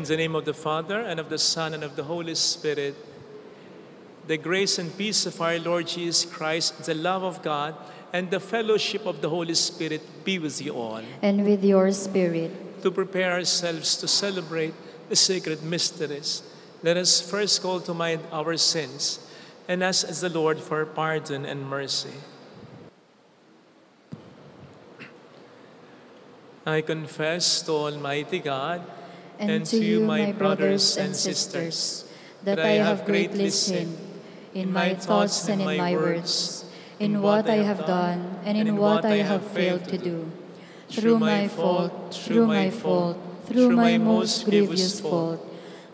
the name of the Father, and of the Son, and of the Holy Spirit. The grace and peace of our Lord Jesus Christ, the love of God, and the fellowship of the Holy Spirit be with you all. And with your spirit. To prepare ourselves to celebrate the sacred mysteries, let us first call to mind our sins and ask as the Lord for pardon and mercy. I confess to Almighty God And to you, my brothers and sisters, that I have greatly sinned in my thoughts and in my words, in what I have done and in what I have failed to do. Through my fault, through my most grievous fault.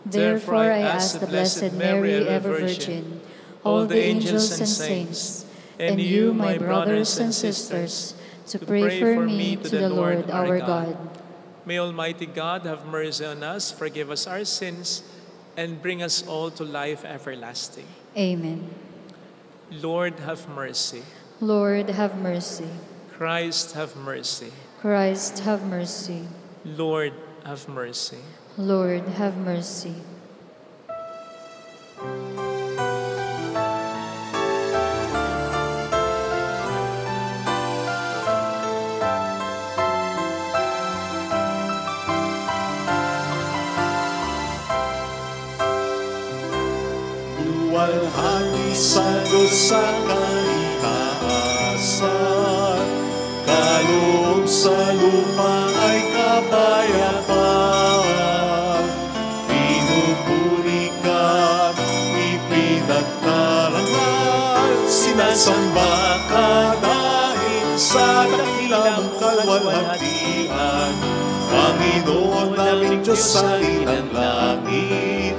Therefore I ask the Blessed Mary, ever Virgin, all the angels and saints, and you, my brothers and sisters, to pray for me to the Lord our God. May Almighty God have mercy on us, forgive us our sins, and bring us all to life everlasting. Amen. Lord, have mercy. Lord, have mercy. Christ, have mercy. Christ, have mercy. Lord, have mercy. Lord, have mercy. Luwalhati sa Diyos ang kaitaasan, kaloob sa lupa ay kapayapaan. Pinupuri ka, ipinagdarangal, sinasamba ka dahil sa dakilang kalwalhatian. Panginoon naming Diyos sa inang langit,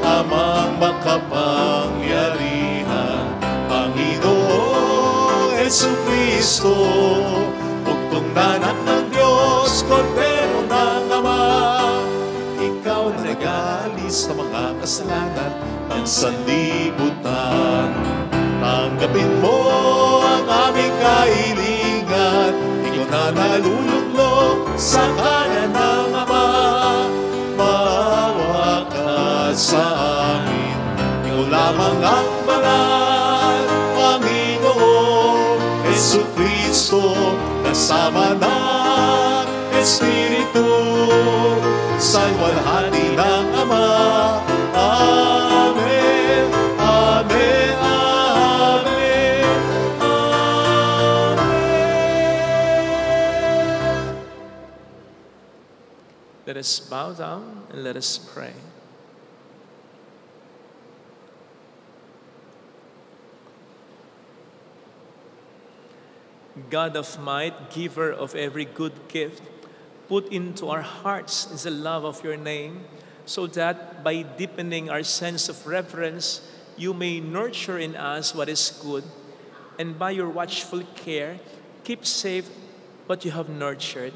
Amang makapangyarihan, Panginoong Jesucristo, bugtong na anak ng Diyos, Kordero ng Ama. Ikaw na nag-aalis sa mga kasalanan ng sanlibutan. Tanggapin mo ang aming kahilingan, ikaw na naluluklok sa kanan ng Ama. Maawa ka sa amin, ikaw lamang ang banal, Panginoong Jesucristo, kasama ng Espiritu, sa walhati ng Ama. Amen, amen, amen, amen. Let us bow down and let us pray. God of might, giver of every good gift, put into our hearts the love of your name, so that by deepening our sense of reverence, you may nurture in us what is good, and by your watchful care, keep safe what you have nurtured.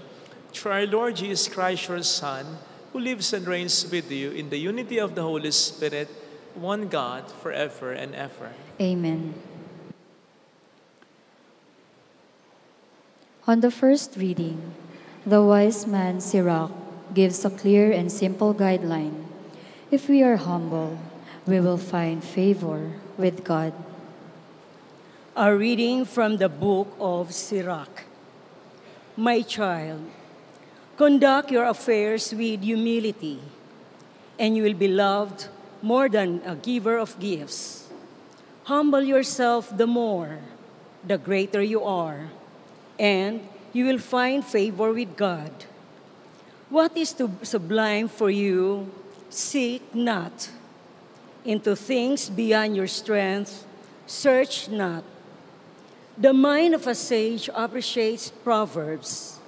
Through our Lord Jesus Christ, your Son, who lives and reigns with you in the unity of the Holy Spirit, one God, forever and ever. Amen. On the first reading, the wise man Sirach gives a clear and simple guideline. If we are humble, we will find favor with God. A reading from the book of Sirach. My child, conduct your affairs with humility, and you will be loved more than a giver of gifts. Humble yourself the more, the greater you are, and you will find favor with God. What is too sublime for you, seek not. Into things beyond your strength, search not. The mind of a sage appreciates proverbs,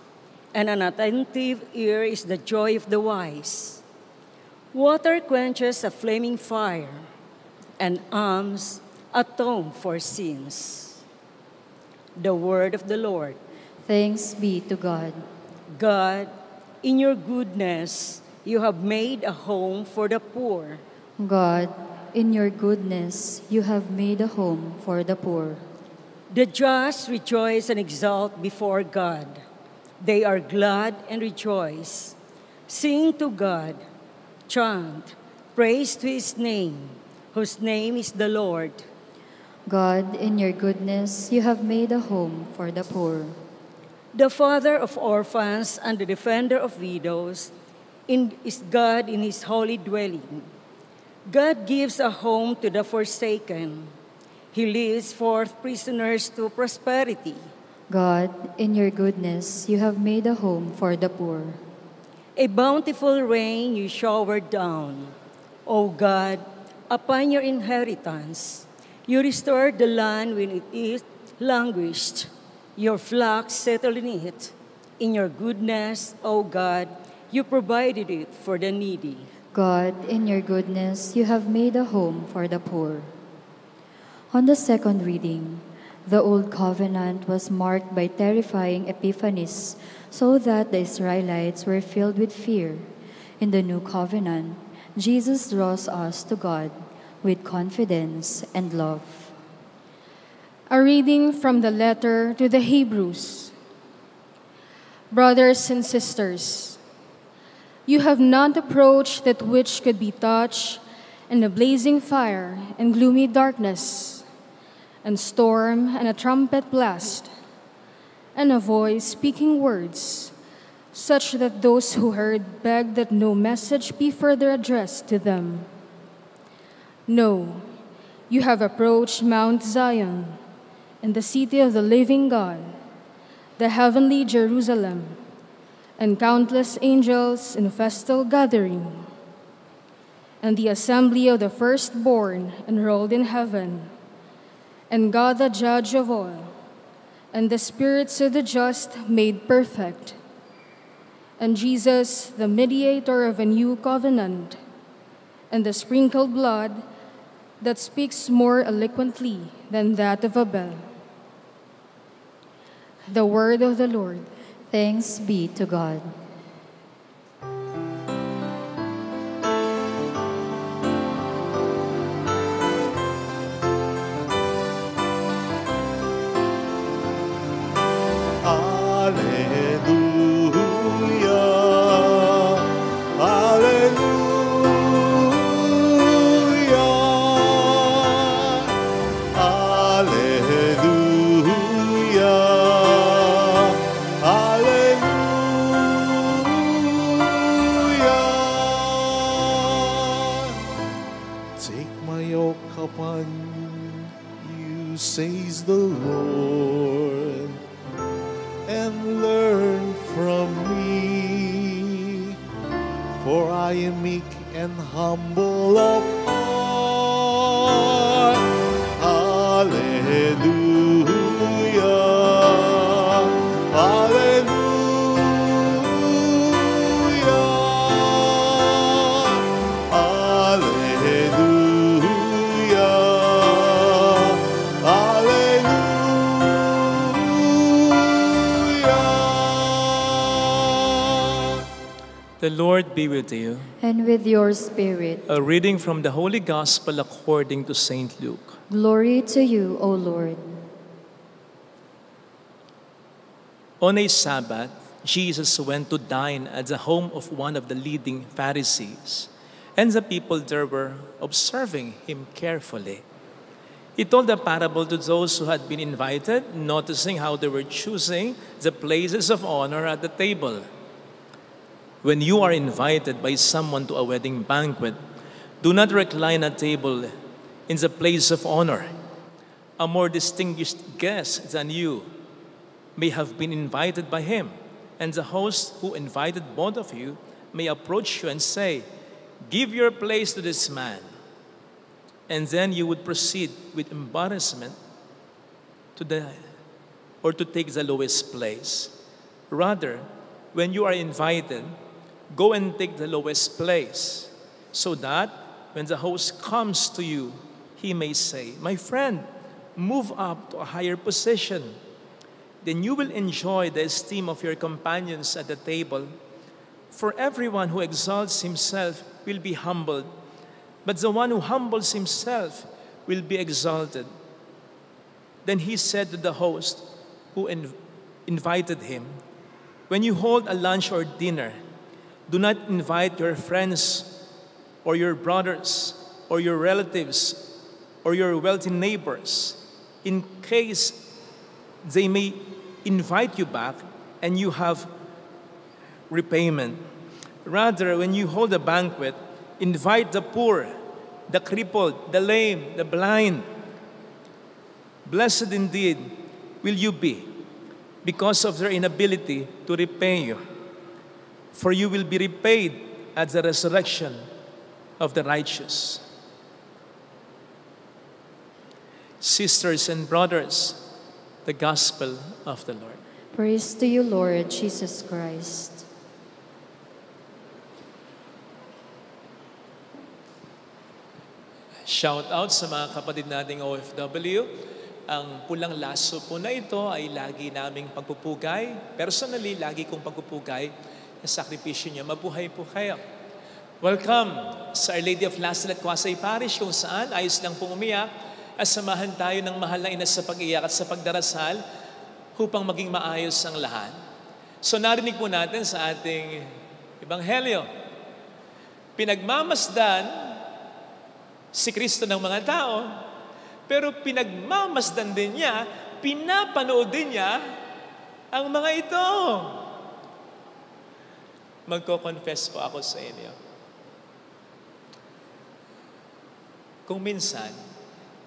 and an attentive ear is the joy of the wise. Water quenches a flaming fire, and alms atone for sins. The word of the Lord. Thanks be to God. God, in your goodness, you have made a home for the poor. God, in your goodness, you have made a home for the poor. The just rejoice and exult before God. They are glad and rejoice. Sing to God, Chant praise to his name, whose name is the Lord. God, in your goodness, you have made a home for the poor. The father of orphans and the defender of widows is God in his holy dwelling. God gives a home to the forsaken. He leads forth prisoners to prosperity. God, in your goodness, you have made a home for the poor. A bountiful rain you showered down, O God, upon your inheritance. You restored the land when it is languished. Your flocks settled in it. In your goodness, O God, you provided it for the needy. God, in your goodness, you have made a home for the poor. On the second reading, the Old Covenant was marked by terrifying epiphanies so that the Israelites were filled with fear. In the New Covenant, Jesus draws us to God with confidence and love. A reading from the letter to the Hebrews. Brothers and sisters, you have not approached that which could be touched in a blazing fire and gloomy darkness, and storm and a trumpet blast, and a voice speaking words, such that those who heard begged that no message be further addressed to them. No, you have approached Mount Zion, and the city of the living God, the heavenly Jerusalem, and countless angels in festal gathering, and the assembly of the firstborn enrolled in heaven, and God the judge of all, and the spirits of the just made perfect, and Jesus, the mediator of a new covenant, and the sprinkled blood that speaks more eloquently than that of Abel. The word of the Lord. Thanks be to God. Alleluia, alleluia, alleluia, alleluia. Take my yoke upon you, says the Lord, and learn from me, for I am meek and humble of heart. Alleluia, alleluia, alleluia, alleluia. The Lord be with you. And with your spirit, A reading from the Holy Gospel according to St. Luke. glory to you, O Lord. On a Sabbath, Jesus went to dine at the home of one of the leading Pharisees, and the people there were observing him carefully. He told a parable to those who had been invited, noticing how they were choosing the places of honor at the table. When you are invited by someone to a wedding banquet, do not recline at table in the place of honor. A more distinguished guest than you may have been invited by him, and the host who invited both of you may approach you and say, "Give your place to this man." And then you would proceed with embarrassment to take the lowest place. Rather, when you are invited, go and take the lowest place, so that when the host comes to you, he may say, "My friend, move up to a higher position." Then you will enjoy the esteem of your companions at the table. For everyone who exalts himself will be humbled, but the one who humbles himself will be exalted. Then he said to the host who invited him, "When you hold a lunch or dinner, do not invite your friends or your brothers, or your relatives, or your wealthy neighbors, in case they may invite you back and you have repayment. Rather, when you hold a banquet, invite the poor, the crippled, the lame, the blind. Blessed indeed will you be because of their inability to repay you, for you will be repaid at the resurrection of the righteous. Sisters and brothers, the gospel of the Lord. Praise to you, Lord Jesus Christ. Shout out sa mga kapatid nating OFW. Ang pulang laso po na ito ay lagi naming pagpupugay. Personally, lagi kong pagpupugay na sakripisyo niya. Mabuhay po kayo. Welcome sa Our Lady of Lasal at Kwasay Parish, kung saan ayos lang pong umiyak at samahan tayo ng mahal na ina sa pag-iyak at sa pagdarasal upang maging maayos ang lahat. So narinig po natin sa ating Ebanghelyo, pinagmamasdan si Kristo ng mga tao, pero pinagmamasdan din niya, pinapanood din niya ang mga ito. Magko-confess po ako sa inyo. Kung minsan,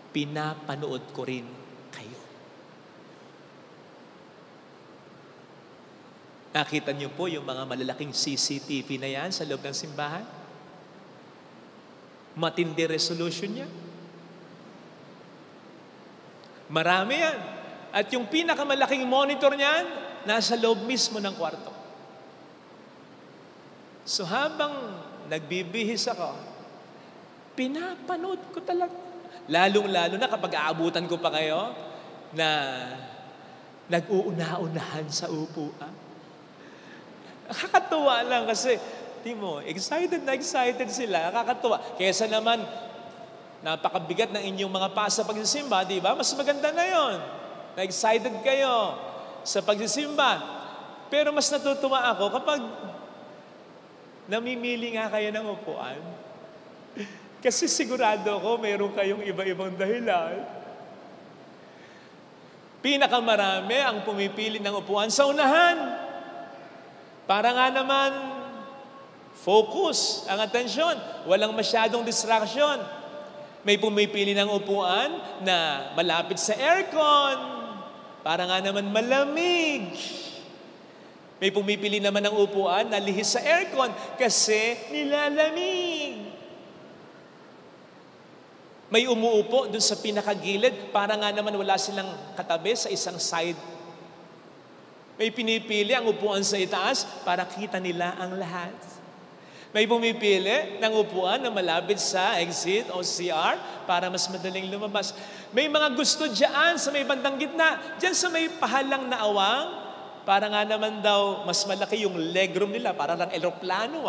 pinapanood ko rin kayo. Nakita niyo po yung mga malalaking CCTV na yan sa loob ng simbahan? Matindi resolution niya. Marami yan. At yung pinakamalaking monitor niyan, nasa loob mismo ng kwarto. So habang nagbibihis ako, pinapanood ko talaga. Lalong-lalo na kapag aabutan ko pa kayo na nag-uuna-unahan sa upuan. Nakakatuwa lang kasi, Timo, excited na excited sila. Nakakatuwa. Kesa naman, napakabigat ng inyong mga pasa pagsisimba, di ba? Mas maganda na yon. Na-excited kayo sa pagsisimba. Pero mas natutuwa ako kapag namimili nga kayo ng upuan. Kasi sigurado ako, mayroon kayong iba-ibang dahilan. Pinakamarami ang pumipili ng upuan sa unahan. Para nga naman, focus ang atensyon. Walang masyadong distraction. May pumipili ng upuan na malapit sa aircon. Para nga naman malamig. May pumipili naman ng upuan na lihis sa aircon kasi nilalamig. May umuupo dun sa pinakagilid para nga naman wala silang katabi sa isang side. May pinipili ang upuan sa itaas para kita nila ang lahat. May pumipili ng upuan na malapit sa exit o CR para mas madaling lumabas. May mga gusto dyan sa may bandang gitna, dyan sa may pahalang na awang, para nga naman daw mas malaki yung legroom nila, para lang eroplano .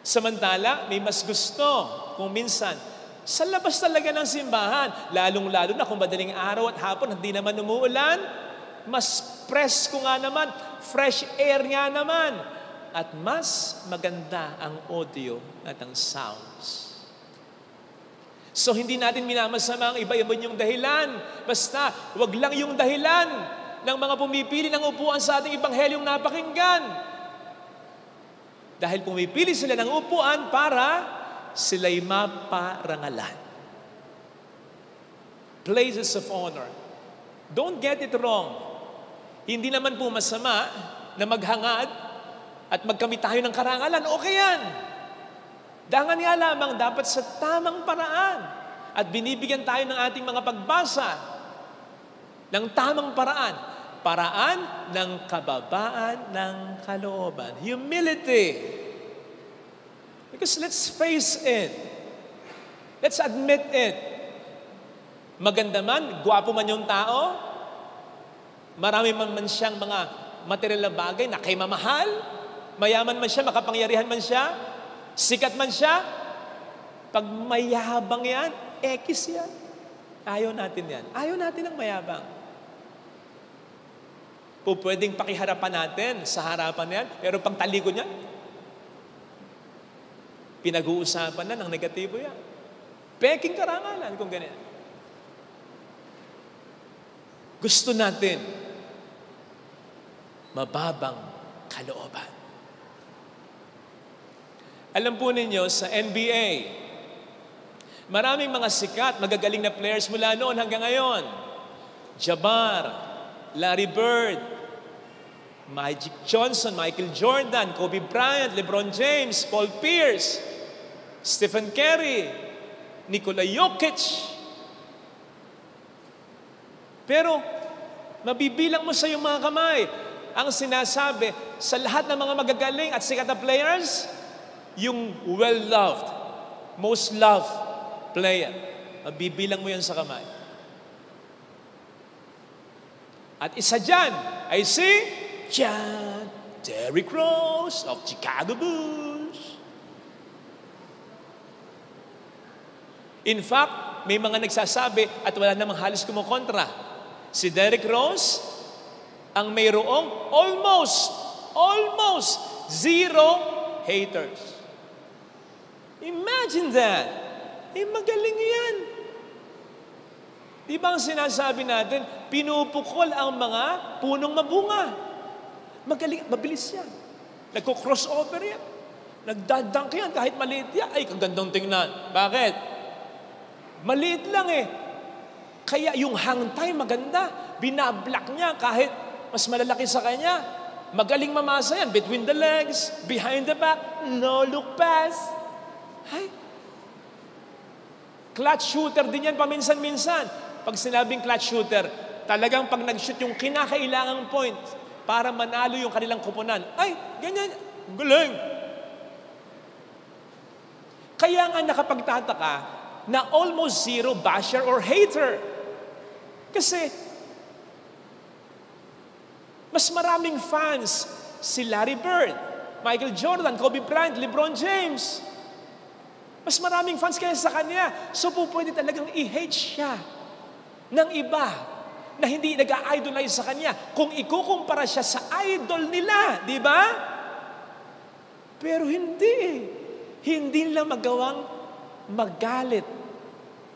Samantala, may mas gusto kung minsan sa labas talaga ng simbahan, lalong-lalo na kung madaling araw at hapon, hindi naman umuulan, mas presko nga naman, fresh air nga naman, at mas maganda ang audio at ang sounds. So hindi natin minamasama ang iba-iba yung dahilan. Basta, wag lang yung dahilan ng mga pumipili ng upuan sa ating Ebanghelyong napakinggan. Dahil pumipili sila ng upuan para sila'y maparangalan. Places of honor. Don't get it wrong. Hindi naman po masama na maghangad at magkamit tayo ng karangalan. Okay yan. Dangan nga lamang dapat sa tamang paraan. At binibigyan tayo ng ating mga pagbasa ng tamang paraan. Paraan ng kababaan ng kalooban. Humility. Because let's face it. Let's admit it. Maganda man, gwapo man yung tao, marami man siyang mga material na bagay na kay mamahal, mayaman man siya, makapangyarihan man siya, sikat man siya, pag mayabang yan, ekis yan. Ayaw natin yan. Ayaw natin ang mayabang. Pwedeng pakiharapan natin sa harapan yan, pero pag talikod niya, Pinag-uusapan na ng negatibo yan. Peking karangalan kung ganyan. Gusto natin mababang kalooban. Alam po ninyo, sa NBA, maraming mga sikat, magagaling na players mula noon hanggang ngayon. Jabbar, Larry Bird, Magic Johnson, Michael Jordan, Kobe Bryant, LeBron James, Paul Pierce, Stephen Curry, Nikola Jokic. Pero, mabibilang mo sa iyong mga kamay ang sinasabi sa lahat ng mga magagaling at sikat na players, yung well-loved, most loved player. Mabibilang mo yan sa kamay. At isa dyan ay si John Derrick Rose of Chicago Bulls. In fact, may mga nagsasabi at wala namang halos kumukontra. Si Derrick Rose ang mayroong almost zero haters. Imagine that. Magaling yan. Di ba ang sinasabi natin, pinupukol ang mga punong mabunga. Magaling, mabilis yan. Nagko-crossover yan. Nagdadunk yan kahit maliit yan. Ay, kagandang tingnan. Bakit? Maliit lang eh. Kaya yung hang time maganda. Binablock niya kahit mas malalaki sa kanya. Magaling mamasa yan. Between the legs, behind the back, no look pass. Ay, clutch shooter din yan paminsan-minsan. Pag sinabing clutch shooter, talagang pag nag-shoot yung kinakailangang point para manalo yung kanilang kupunan. Ay, ganyan. Galing. Kaya nga nakapagtataka na almost zero basher or hater. Kasi, mas maraming fans si Larry Bird, Michael Jordan, Kobe Bryant, LeBron James. Mas maraming fans kaya sa kanya. So po pwede talagang i-hate siya ng iba na hindi nag-idolize sa kanya. Kung ikukumpara siya sa idol nila, di ba? Pero hindi. Hindi nila magawang magalit,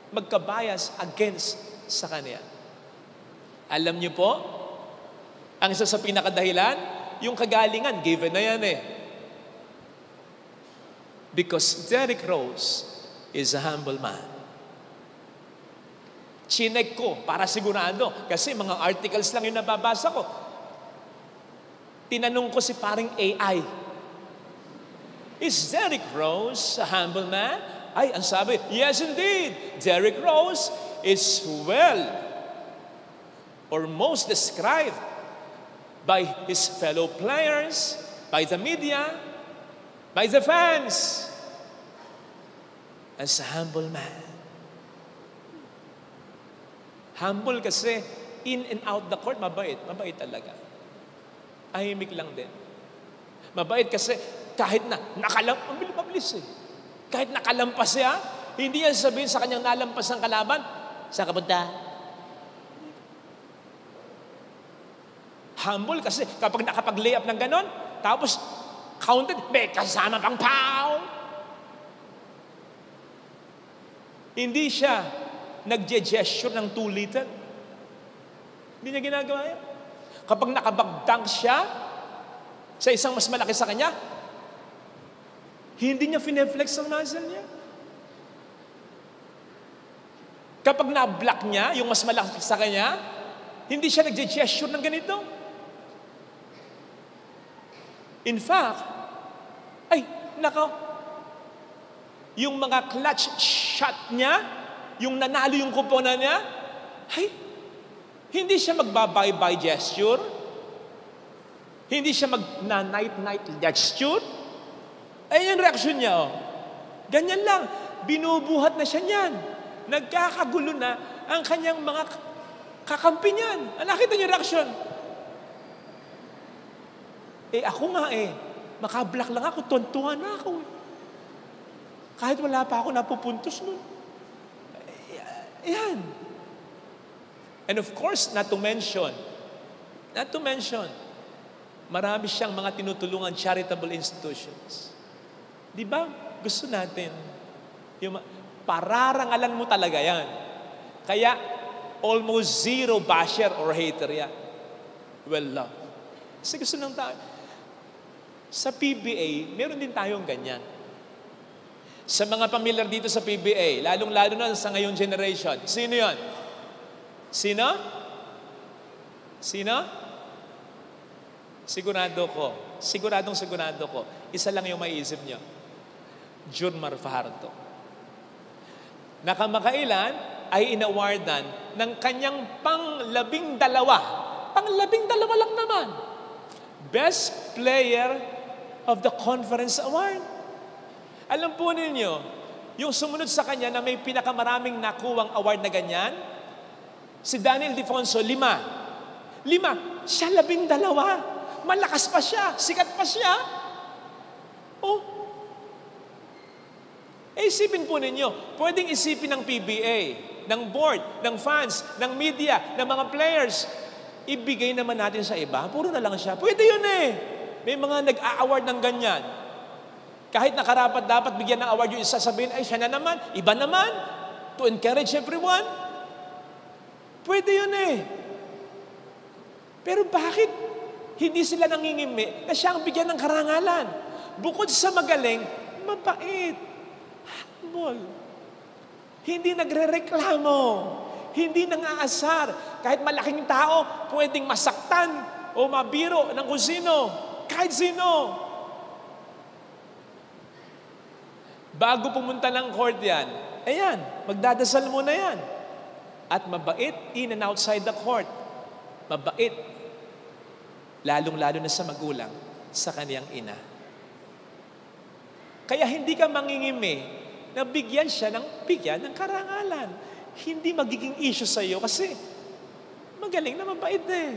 magkabayas against sa kanya. Alam niyo po, ang isa sa pinakadahilan, yung kagalingan, given na yan eh. Because Derrick Rose is a humble man. Chinek ko para sigurado kasi mga articles lang yung nababasa ko. Tinanong ko si paring AI, is Derrick Rose a humble man? Ay, ang sabi, yes indeed. Derrick Rose is well or most described by his fellow players, by the media, by the fans, as a humble man. Humble kasi, in and out the court, mabait. Mabait talaga. Ahimik lang din. Mabait kasi, kahit na mabilis eh. Kahit nakalampas siya, hindi yan sabihin sa kanyang nalampas ng kalaban, saan ka punta? Humble kasi, kapag nakapag-lay up ng ganon, tapos, counted, may kasama pang pow. Hindi siya nagje-gesture ng too little. Hindi niya ginagawa yan. Kapag nakabagdang siya sa isang mas malaki sa kanya, hindi niya fineflex ang muzzle niya. Kapag na-block niya, yung mas malaki sa kanya, hindi siya nagje-gesture ng ganito. In fact, yung mga clutch shot niya, yung nanalo yung kuponan niya, hindi siya magba-bye-bye gesture. Hindi siya mag-night-night gesture. Ayun yung reaction niya, oh. Ganyan lang. Binubuhat na siya niyan. Nagkakagulo na ang kanyang mga kakampi niyan. Nakita niyo yung reaction? Ako nga makablock lang ako, tontuhan na ako. Kahit wala pa ako napupuntos nun. Yan. And of course, not to mention, marami siyang mga tinutulungan charitable institutions. Di ba? gusto natin. Pararangalan mo talaga yan. Kaya, almost zero basher or hater yan. Well, love. Kasi gusto ng tayo. Sa PBA, meron din tayong ganyan. Sa mga pamilyar dito sa PBA, lalong-lalo na sa ngayong generation, sino yon? Sino? Sino? Sigurado ko. Siguradong-sigurado ko. Isa lang yung maiisip niyo. Junmar Fajardo. Nakamakailan ay inawardan ng kanyang pang-12 lang naman. Best Player of the Conference Award. Alam po ninyo, yung sumunod sa kanya na may pinakamaraming nakuwang award na ganyan, si Daniel Defonso, 5. Siya 12. Malakas pa siya, sikat pa siya. Oh, isipin po ninyo, pwedeng isipin ng PBA, ng board, ng fans, ng media, ng mga players. Ibigay naman natin sa iba, puro na lang siya. Pwede yun eh. May mga nag-a-award ng ganyan. Kahit nakarapat dapat bigyan ng award yung isa, sabihin, ay siya na naman, iba naman. To encourage everyone. Pwede yun eh. Pero bakit hindi sila nangingimi na siya ang bigyan ng karangalan? Bukod sa magaling, mabait. Humble. Hindi nagrereklamo. Hindi nangaasar. Kahit malaking tao, pwedeng masaktan o mabiro ng kung sino. Kahit sino. Bago pumunta ng court yan, ayan, magdadasal muna yan. At mabait in and outside the court. Mabait. Lalong-lalo na sa magulang, sa kaniyang ina. Kaya hindi ka mangingimi na bigyan siya ng karangalan. Hindi magiging issue sa iyo kasi magaling na mabait eh.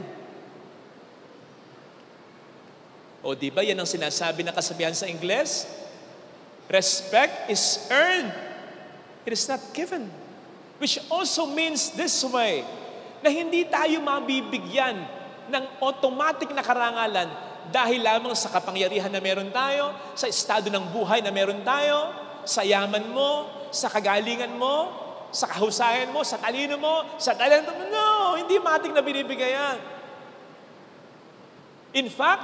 O di ba yan ang sinasabi na kasabihan sa Ingles? Respect is earned. It is not given. Which also means this way, na hindi tayo mabibigyan ng automatic na karangalan dahil lamang sa kapangyarihan na meron tayo, sa estado ng buhay na meron tayo, sa yaman mo, sa kagalingan mo, sa kahusayan mo, sa talino mo, sa talento mo. No, hindi matik na binibigay yan. In fact,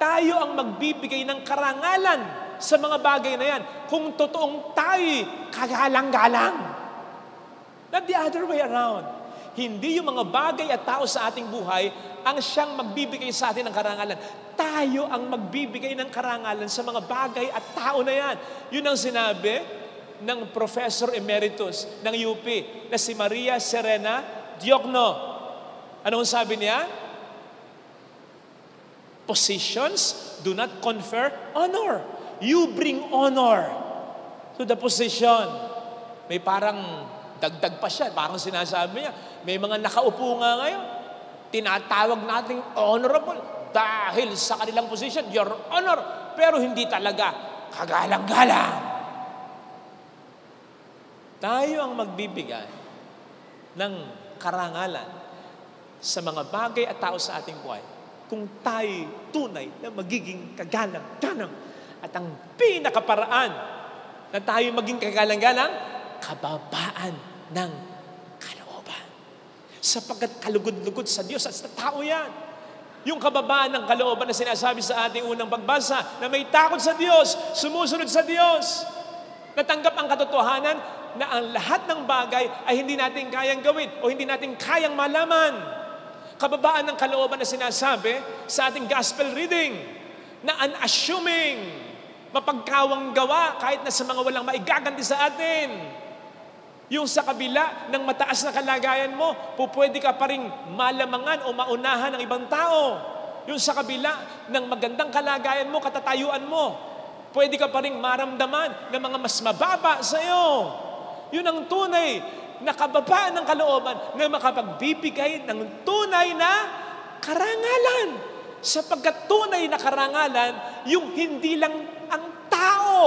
tayo ang magbibigay ng karangalan sa mga bagay na yan kung totoong tayo kagalang-galang. Not the other way around. Hindi yung mga bagay at tao sa ating buhay ang siyang magbibigay sa atin ng karangalan. Tayo ang magbibigay ng karangalan sa mga bagay at tao na yan. Yun ang sinabi ng Professor Emeritus ng UP na si Maria Serena Diokno. Anong sabi niya? Positions do not confer honor. You bring honor to the position. May parang dagdag pa siya. Parang sinasabi niya, may mga nakaupo nga ngayon. Tinatawag nating honorable dahil sa kanilang position, your honor. Pero hindi talaga kagalang-galang. Tayo ang magbibigay ng karangalan sa mga bagay at tao sa ating buhay kung tayo tunay na magiging kagalang-galang. At ang pinakaparaan na tayo maging kagalang-galang, kababaan ng kalooban. Sapagkat kalugod-lugod sa Diyos at sa tao yan. Yung kababaan ng kalooban na sinasabi sa ating unang pagbasa na may takot sa Diyos, sumusunod sa Diyos, natanggap ang katotohanan na ang lahat ng bagay ay hindi natin kayang gawin o hindi natin kayang malaman. Kababaan ng kalooban na sinasabi sa ating gospel reading na unassuming, mapagkawang gawa kahit na sa mga walang maigaganti sa atin. Yung sa kabila ng mataas na kalagayan mo, pupwede ka pa rin malamangan o maunahan ng ibang tao. Yung sa kabila ng magandang kalagayan mo, katatayuan mo, pwede ka pa rin maramdaman ng mga mas mababa sa iyo. Yun ang tunay na kababaan ng kalooban na makapagbibigay ng tunay na karangalan. Sapagkat tunay na karangalan, yung hindi lang ang tao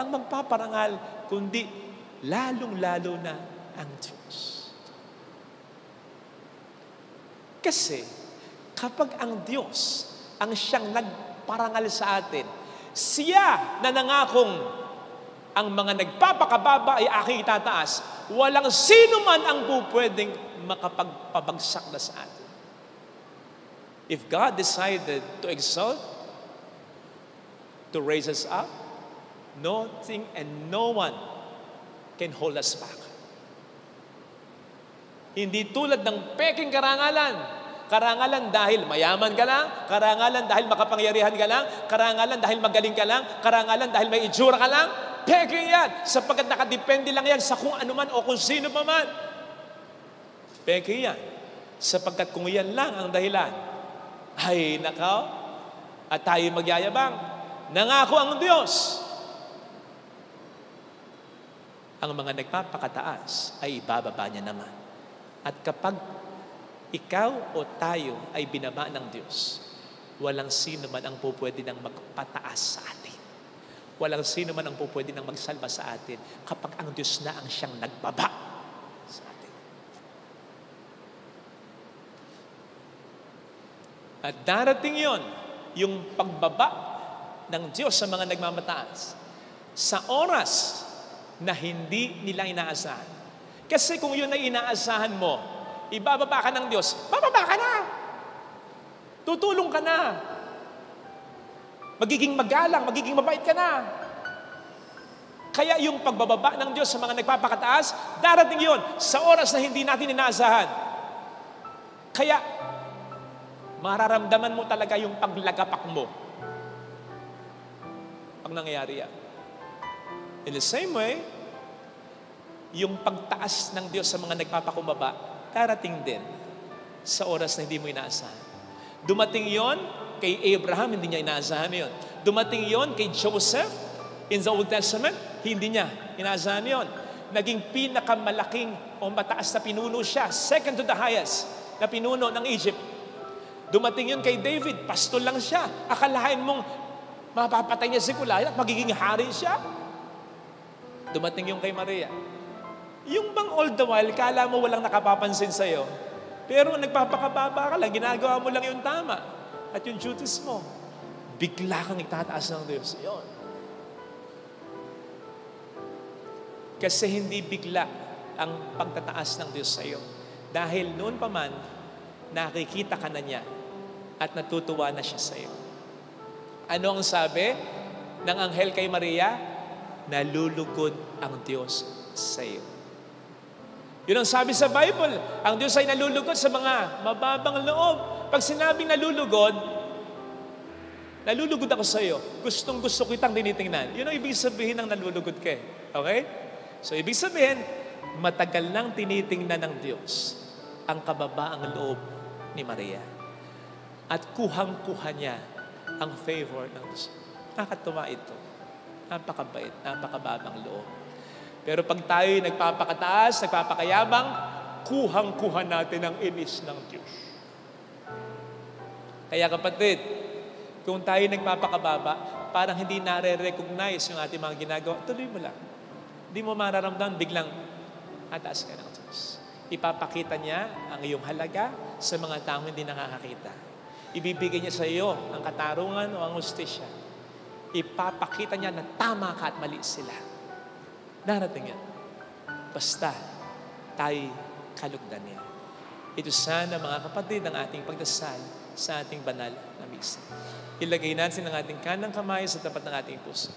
ang magpaparangal, kundi lalong-lalo na ang Diyos. Kasi kapag ang Diyos ang siyang nagparangal sa atin, siya na nangakong ang mga nagpapakababa ay aking itataas. Walang sino man ang pupwedeng makapagpabagsak na sa atin. If God decided to exalt, to raise us up, nothing and no one can hold us back. Hindi tulad ng peking karangalan. Karangalan dahil mayaman ka lang, karangalan dahil makapangyarihan ka lang, karangalan dahil magaling ka lang, karangalan dahil may itsura ka lang. Peke yan, sapagkat nakadepende lang yan sa kung ano man o kung sino pa man. Peke yan, sapagkat kung yan lang ang dahilan, ay nakaw, at tayo magyayabang, nangako ang Diyos. Ang mga nagpapakataas ay ibababa niya naman. At kapag ikaw o tayo ay binaba ng Diyos, walang sino man ang pupwede nang magpataas sa atin. Walang sino man ang pupwede nang magsalba sa atin kapag ang Diyos na ang siyang nagbaba sa atin. At darating yon, yung pagbaba ng Diyos sa mga nagmamataas sa oras na hindi nila inaasahan. Kasi kung yun ay inaasahan mo, ibababa ka ng Diyos, bababa ka na. Tutulong ka na. Magiging magalang, magiging mabait ka na. Kaya yung pagbababa ng Diyos sa mga nagpapakataas, darating yon sa oras na hindi natin inaasahan. Kaya, mararamdaman mo talaga yung paglagapak mo pag nangyayari yan. In the same way, yung pagtaas ng Diyos sa mga nagpapakumbaba, darating din sa oras na hindi mo inaasahan. Dumating yon kay Abraham, hindi niya inaasahan yon. Dumating yon kay Joseph in the Old Testament, hindi niya inaasahan yon. Naging pinakamalaking o mataas na pinuno siya, second to the highest na pinuno ng Egypt. Dumating yon kay David, pastol lang siya. Akalain mong mapapatay niya si Goliath at magiging hari siya. Dumating yon kay Maria. Yung bang all the while, kala mo walang nakapapansin sa'yo, pero nagpapakababa ka lang, ginagawa mo lang yung tama at yung duties mo, bigla kang itataas ng Diyos. Yun. Kasi hindi bigla ang pagtataas ng Diyos sa'yo. Dahil noon pa man, nakikita ka na niya at natutuwa na siya sa'yo. Ano ang sabi ng anghel kay Maria? Nalulugod ang Diyos sa'yo. Yun ang sabi sa Bible. Ang Diyos ay nalulugod sa mga mababang loob. Pag sinabing nalulugod ako sa iyo. Gustong gusto kitang tinitingnan. Yun ang ibig sabihin ng nalulugod ka. Okay? So, ibig sabihin, matagal nang tinitingnan ng Diyos ang kababaang loob ni Maria. At kuhang-kuha niya ang favor ng Diyos. Nakakatuwa ito. Napakabait, napakababang loob. Pero pag tayo'y nagpapakataas, nagpapakayabang, kuhang-kuha natin ang inis ng Diyos. Kaya kapatid, kung tayo nagpapakababa, parang hindi nare-recognize yung ating mga ginagawa, tuloy mo lang. Hindi mo mararamdaman, biglang ataas ka ng Diyos. Ipapakita niya ang iyong halaga sa mga taong hindi nakakakita. Ibibigay niya sa iyo ang katarungan o ang hustisya. Ipapakita niya na tama ka at mali sila. Darating yan. Basta tayo kalugdan niya. Ito sana mga kapatid ang ating pagdasal sa ating banal na misa. Ilagay natin ang ating kanang kamay sa tapat ng ating puso.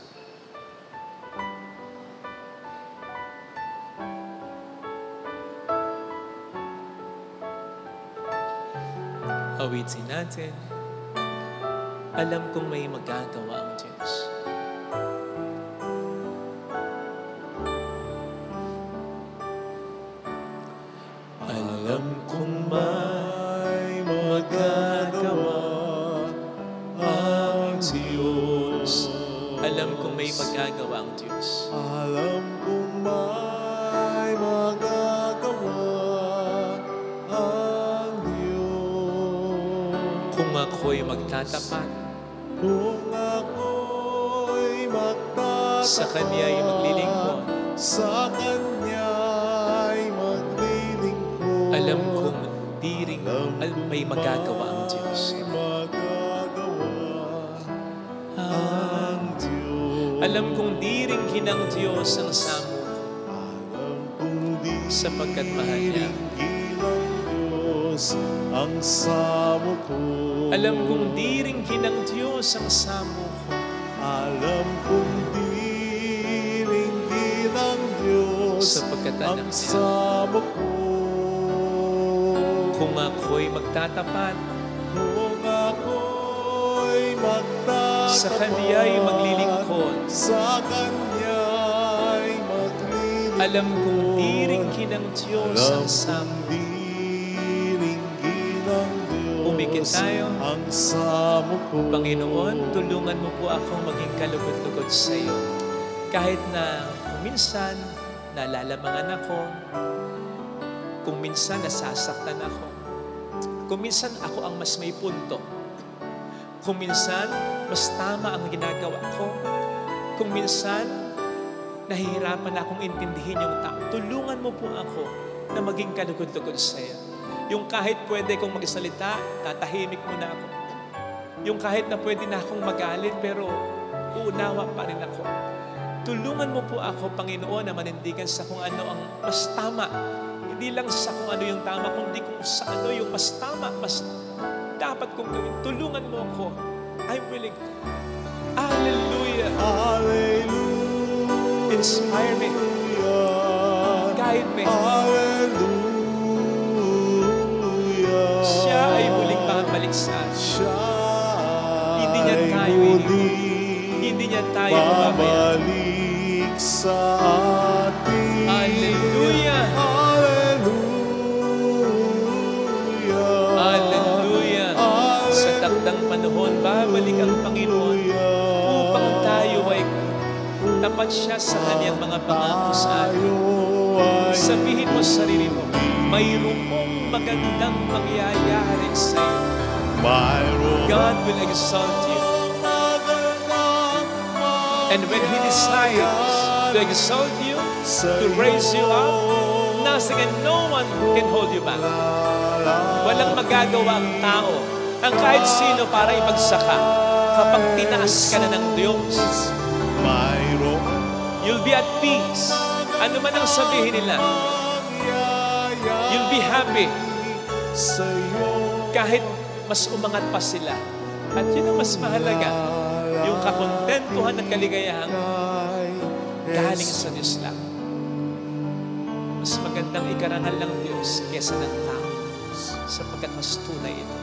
Awitin natin. Alam kong may magagawa ang Diyos. Alam kong may magagawa ang Diyos. Alam kong may magagawa ang Diyos. Alam kong may magagawa ang Diyos. Kung ako'y magtatapat, Kung ako'y magtatapat, sa Kanya'y maglilingkod, sa Kanya'y maglilingkod. alam kong di rin may magagawa ang Diyos. May magagawa ang Diyos. Alam kong di rin kinang Diyos ang samo ko, Alam kong di sapagkat mahal niya. ginang Diyos ang samo ko. Alam kong di rin kinang Diyos ang samo ko, Alam kong di rin ginang Diyos sapagkat ang anak niya. samo ko. Kung ako'y magtatapat, Kung ako'y magtatapat, sa Kanya'y maglilingkod, sa Kanya'y maglilingkod. alam kong di rin kinang Diyos ang samo. Di rin ginang Diyos Umikit tayo. ang samo ko. Panginoon, tulungan mo po akong maging kalugod-lugod sa iyo. Kahit na kung minsan nalalamangan ako, kung minsan nasasaktan ako, kung minsan ako ang mas may punto, kung minsan mas tama ang ginagawa ko, kung minsan nahihirapan akong intindihin yung tao, tulungan mo po ako na maging kalugod-lugod sa iyo. Yung kahit pwede kong magsalita, tatahimik mo na ako. Yung kahit na pwede na akong magalit, pero uunawa pa rin ako. Tulungan mo po ako, Panginoon, na manindigan sa kung ano ang mas tama. Hindi lang sa kung ano yung tama, kundi kung sa ano yung mas tama, mas dapat kong gawin. Tulungan mo ako. I'm willing. Hallelujah. Hallelujah. Inspire me. Guide me. Hallelujah. Siya ay muling babalik sa atin. Siya Hindi niya ay tayo muling Hindi niya tayo mababayaan. babalik sa atin. Hallelujah. Hallelujah. Hallelujah. Sa takdang panahon, babalik ang Panginoon upang tayo ay tapat siya sa kanyang mga pangako sa atin. Sabihin mo sa sarili mo, mayroong magandang mangyayari sa iyo. God will exalt you. And when He decides to exalt you, to raise you up, nothing and no one can hold you back. Walang magagawa ang tao, ang kahit sino para ipagsaka kapag tinaas ka na ng Diyos. You'll be at peace. Ano man ang sabihin nila, you'll be happy. Kahit mas umangat pa sila. At yun ang mas mahalaga. Yung kakontentuhan at kaligayahan galing sa Diyos lang. Mas magandang ikarangal ng Diyos kesa ng tao sapagkat mas tunay ito.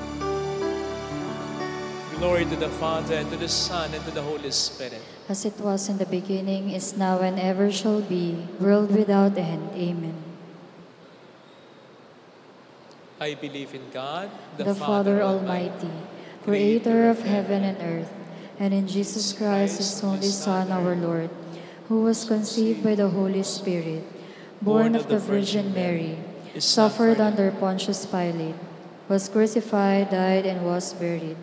Glory to the Father, and to the Son, and to the Holy Spirit. As it was in the beginning, is now, and ever shall be, world without end. Amen. I believe in God, The Father Almighty, creator of heaven and earth, and in Jesus Christ, His only Son, our Lord, who was conceived by the Holy Spirit, born of the Virgin Mary, suffered under Pontius Pilate, was crucified, died, and was buried.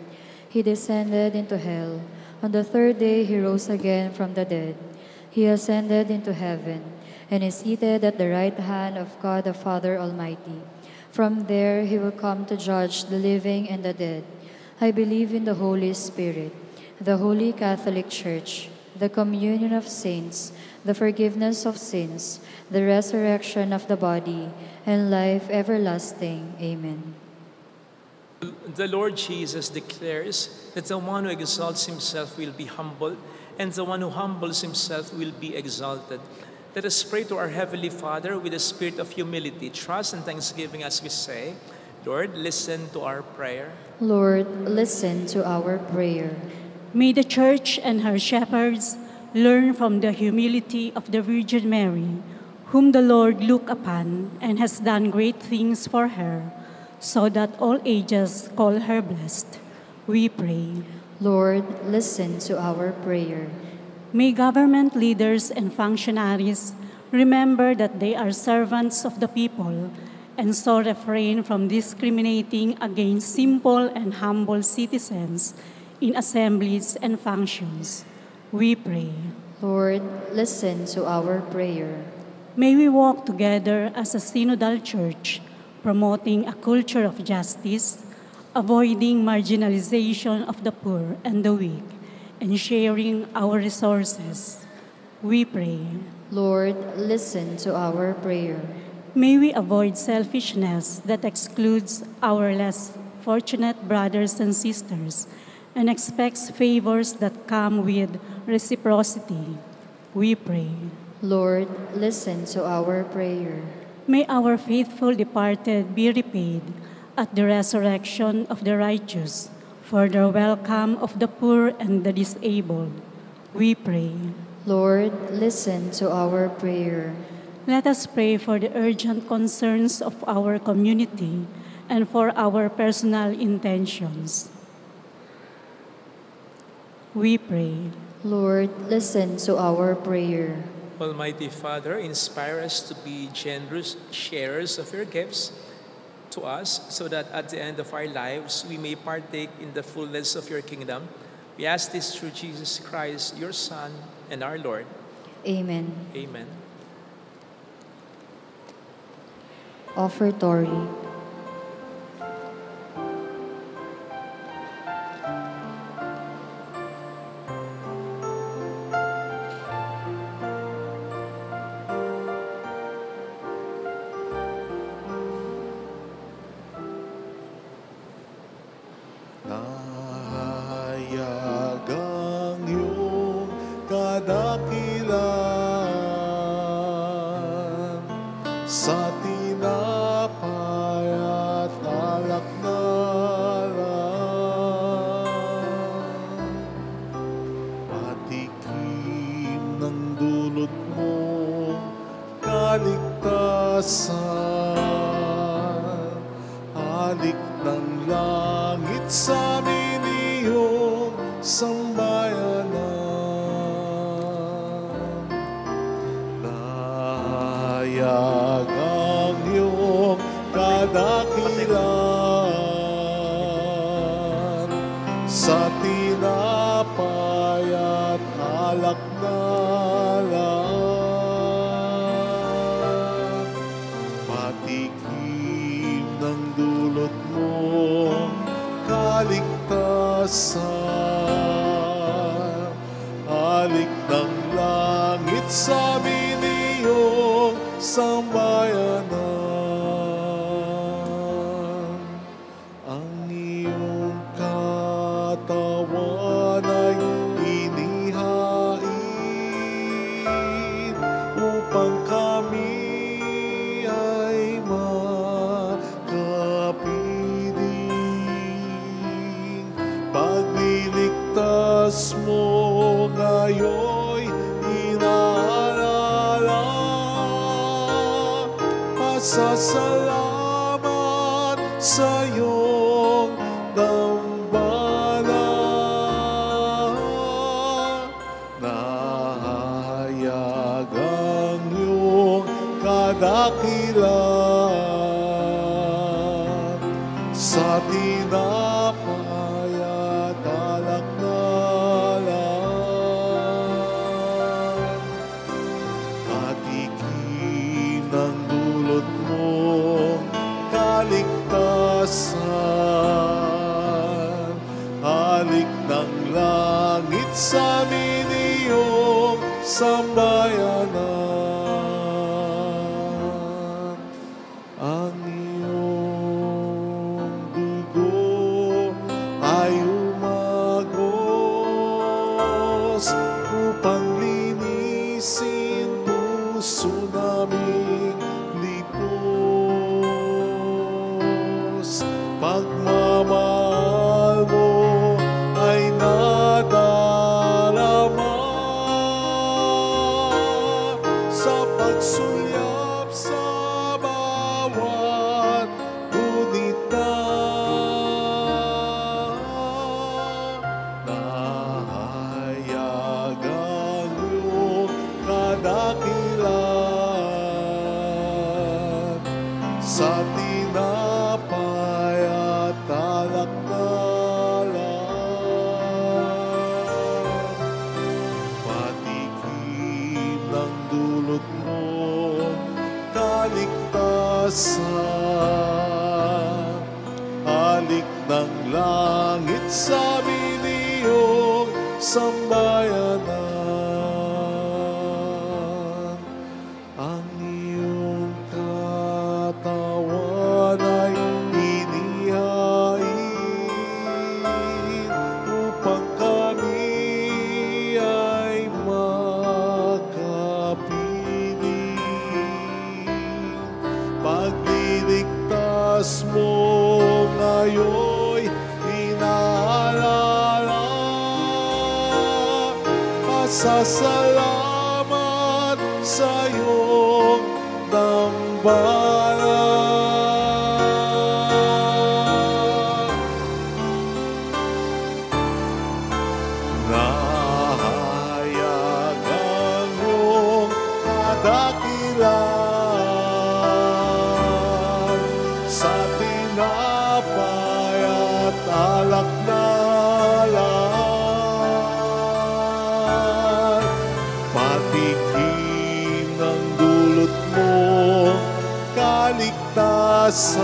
He descended into hell. On the third day He rose again from the dead. He ascended into heaven, and is seated at the right hand of God the Father Almighty. From there He will come to judge the living and the dead. I believe in the Holy Spirit, the Holy Catholic Church, the communion of saints, the forgiveness of sins, the resurrection of the body, and life everlasting. Amen. The Lord Jesus declares that the one who exalts himself will be humbled, and the one who humbles himself will be exalted. Let us pray to our Heavenly Father with a spirit of humility, trust, and thanksgiving as we say, Lord, listen to our prayer. Lord, listen to our prayer. May the Church and her shepherds learn from the humility of the Virgin Mary, whom the Lord looked upon and has done great things for her, so that all ages call her blessed. We pray. Lord, listen to our prayer. May government leaders and functionaries remember that they are servants of the people, and so refrain from discriminating against simple and humble citizens in assemblies and functions. We pray. Lord, listen to our prayer. May we walk together as a synodal church, promoting a culture of justice, avoiding marginalization of the poor and the weak, and sharing our resources. We pray. Lord, listen to our prayer. May we avoid selfishness that excludes our less fortunate brothers and sisters and expects favors that come with reciprocity. We pray. Lord, listen to our prayer. May our faithful departed be repaid at the resurrection of the righteous for the welcome of the poor and the disabled. We pray. Lord, listen to our prayer. Let us pray for the urgent concerns of our community and for our personal intentions. We pray. Lord, listen to our prayer. Almighty Father, inspire us to be generous sharers of your gifts to us so that at the end of our lives we may partake in the fullness of your kingdom. We ask this through Jesus Christ, your Son and our Lord. Amen. Amen. Offertory. Nahayag ang iyong kadakilan sa tinapay at alak na lang. Patikim ng dulot mo kaligtasan, halik ng langit sa amin iyong sambayanan. Nahayag ang iyong kadakilan sa tinapay at alak na lang. Patikim ng dulot mo kaligtasan, halik ng langit sa amin iyong sambayanan. Ang iyong katawan ay inihain upang kami ay makapiling. Pagliligtas mo ngayo'y inaalala, pasasalamat sa iyong dambana. Nahayag ang iyong kadakilan sa tinapay at alak na lang. Patikim ng dulot mo kaligtasan, halik ng langit sa amin iyong sambayanan. Ang iyong dugo ay umagos upang linisin puso naming lipos. Pagmamahal mo ay nadarama sa pagsulyap sa bawat gunita. Nahayag ang iyong kadakilan sa tinapay at alak na lang. Patikim ng dulot mo kaligtasan, halik ng langit sa amin iyong sambayanan. oras mo ngayon'y inaalala. Pasasalamat sa iyong dambalan. Nahayag ang iyong kadakilan sa tinapay at alak na lahat. Patikim ng dulot mo kaligtasan.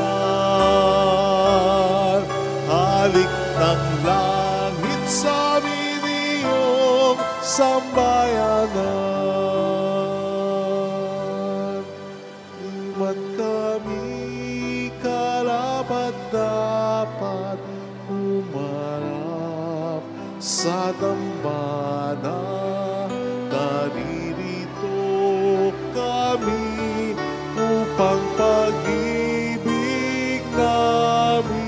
Halik ng langit sa amin iyong sambayanan. Iwan kami karapat dapat humarap sa dambana. Naririto kami upang pag-ibig namin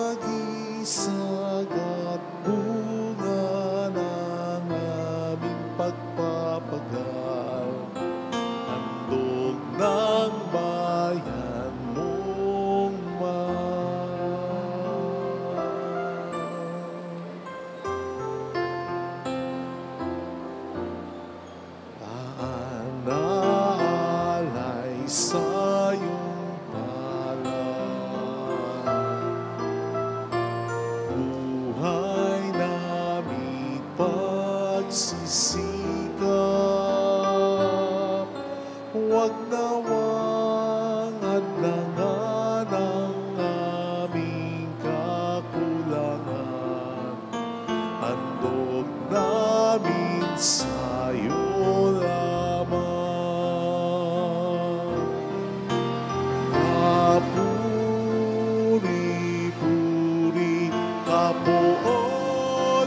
sagisag at bunga ng aming pagpapagal, handog ng bayan mong Aanaalay sa iyong buhay namin pagsisikap. Huwag nawang hadlangan ang aming kakulangan. Handog namin sa iyo lamang. Kapuri-puri ka po, o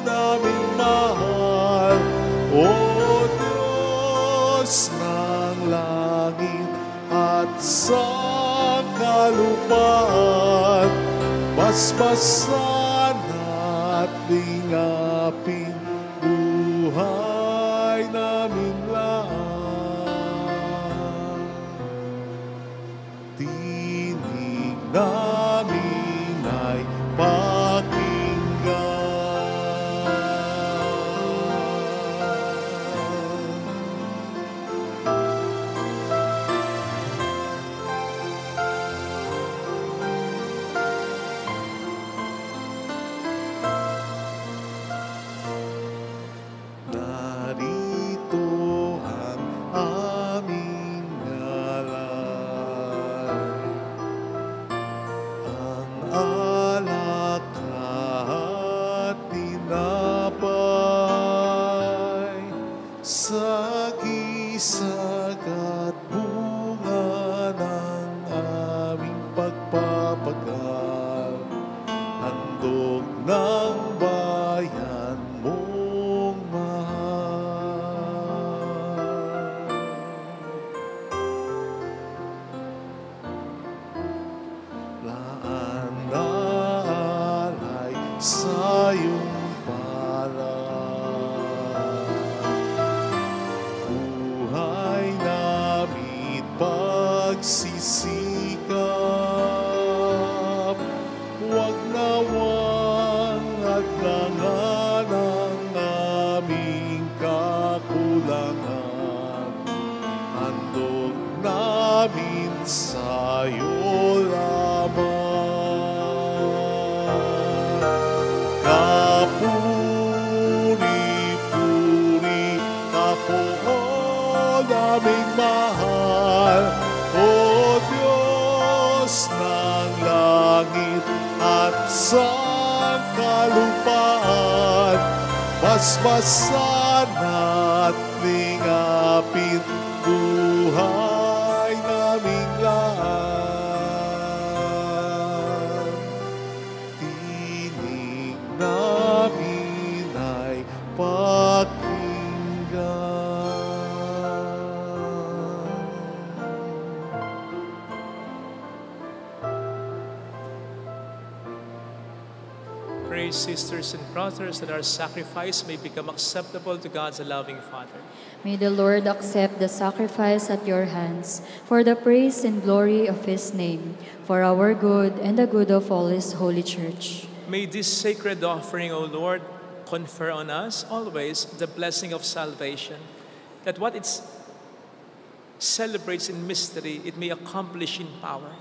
naming mahal, o Diyos ng langit at sa kalupaan. Basbasan at lingapin buhay naming lahat. Tinig namin ay narito ang aming alay, ang alak at tinapay, sagisag at bunga ng aming pagpapagal, handog ng bayan mong mahal. Laan na alay sa iyong palad, buhay namin pagsisikap. Huwag nawang kalupaan, masmasan at lingapin buhay naming lahat. Tinig namin ay Pray, sisters and brothers, that our sacrifice may become acceptable to God's loving Father. May the Lord accept the sacrifice at your hands for the praise and glory of his name, for our good and the good of all his holy church. May this sacred offering, O Lord, confer on us always the blessing of salvation, that what it celebrates in mystery, it may accomplish in power.